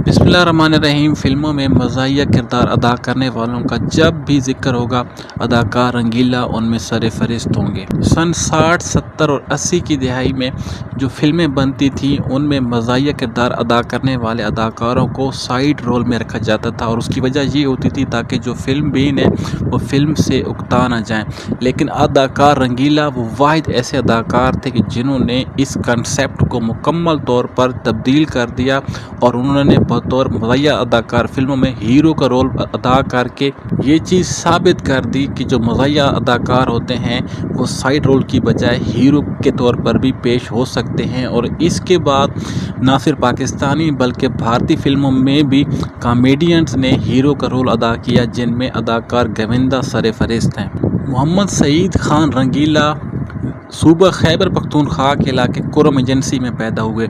बिस्मिल्लाहिर्रहमानिर्रहीम। फिल्मों में मज़ाहिया किरदार अदा करने वालों का जब भी जिक्र होगा, अदाकार रंगीला उनमें सर फहरिस्त होंगे। सन 60, 70 और 80 की दिहाई में जो फिल्में बनती थीं, उनमें मज़ाहिया किरदार अदा करने वाले अदाकारों को साइड रोल में रखा जाता था, और उसकी वजह ये होती थी ताकि जो फिल्म बीन है वो फिल्म से उकता ना जाएँ। लेकिन अदाकार रंगीला वो वाहिद ऐसे अदाकार थे कि जिन्होंने इस कंसेप्ट को मुकम्मल तौर पर तब्दील कर दिया, और उन्होंने बतौर मज़ाहिया अदाकार फिल्मों में हीरो का रोल अदा करके ये चीज़ साबित कर दी कि जो मज़ाहिया अदाकार होते हैं वो साइड रोल की बजाय हीरो के तौर पर भी पेश हो सकते हैं। और इसके बाद ना सिर्फ पाकिस्तानी बल्कि भारतीय फिल्मों में भी कॉमेडियंस ने हीरो का रोल अदा किया, जिनमें अदाकार गोविंदा सर फहरिस्त हैं। मोहम्मद सईद खान रंगीला सूबा खैबर पख्तूनख्वा के इलाके कुरम एजेंसी में पैदा हुए।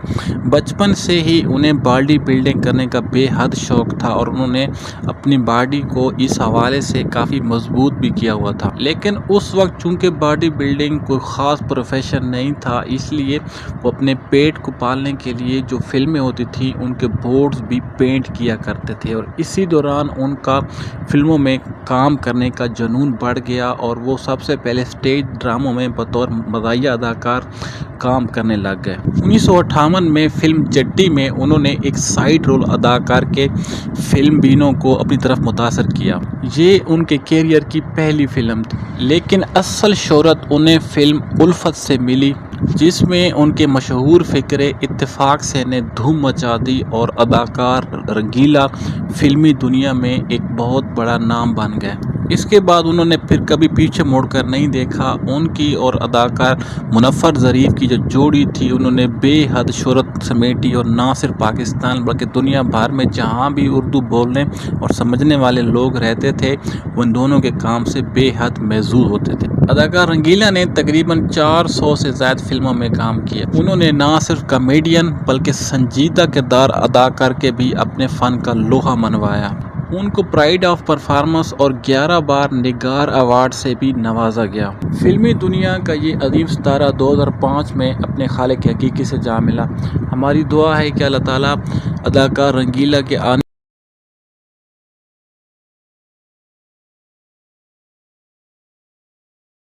बचपन से ही उन्हें बॉडी बिल्डिंग करने का बेहद शौक़ था, और उन्होंने अपनी बॉडी को इस हवाले से काफ़ी मजबूत भी किया हुआ था। लेकिन उस वक्त चूँकि बॉडी बिल्डिंग कोई ख़ास प्रोफेशन नहीं था, इसलिए वो अपने पेट को पालने के लिए जो फिल्में होती थी उनके बोर्ड्स भी पेंट किया करते थे, और इसी दौरान उनका फिल्मों में काम करने का जुनून बढ़ गया, और वो सबसे पहले स्टेज ड्रामों में बतौर मज़ाहिया अदाकार काम करने लग गए। 1958 में फिल्म जट्टी में उन्होंने एक साइड रोल अदा करके फिल्म बीनों को अपनी तरफ मुतासर किया। ये उनके कैरियर की पहली फिल्म थी, लेकिन असल शोहरत उन्हें फिल्म उल्फत से मिली, जिसमें उनके मशहूर फ़िक्रे इत्तेफाक से ने धूम मचा दी, और अदाकार रंगीला फिल्मी दुनिया में एक बहुत बड़ा नाम बन गए। इसके बाद उन्होंने फिर कभी पीछे मुड़कर नहीं देखा। उनकी और अदाकार मुनव्वर ज़रीफ की जो जोड़ी थी, उन्होंने बेहद शोहरत समेटी, और ना सिर्फ पाकिस्तान बल्कि दुनिया भर में जहाँ भी उर्दू बोलने और समझने वाले लोग रहते थे, उन दोनों के काम से बेहद महज़ूज़ होते थे। अदाकार रंगीला ने तकरीबन 400 से ज़्यादा फिल्मों में काम किया। उन्होंने ना सिर्फ कॉमेडियन बल्कि संजीदा किरदार अदा करके भी अपने फ़न का लोहा मनवाया। उनको प्राइड ऑफ परफॉर्मेंस और 11 बार निगार अवार्ड से भी नवाजा गया। फिल्मी दुनिया का ये अजीम सितारा 2005 में अपने खालिक हकीकी से जा मिला। हमारी दुआ है कि अल्लाह ताला अदाकार रंगीला के आने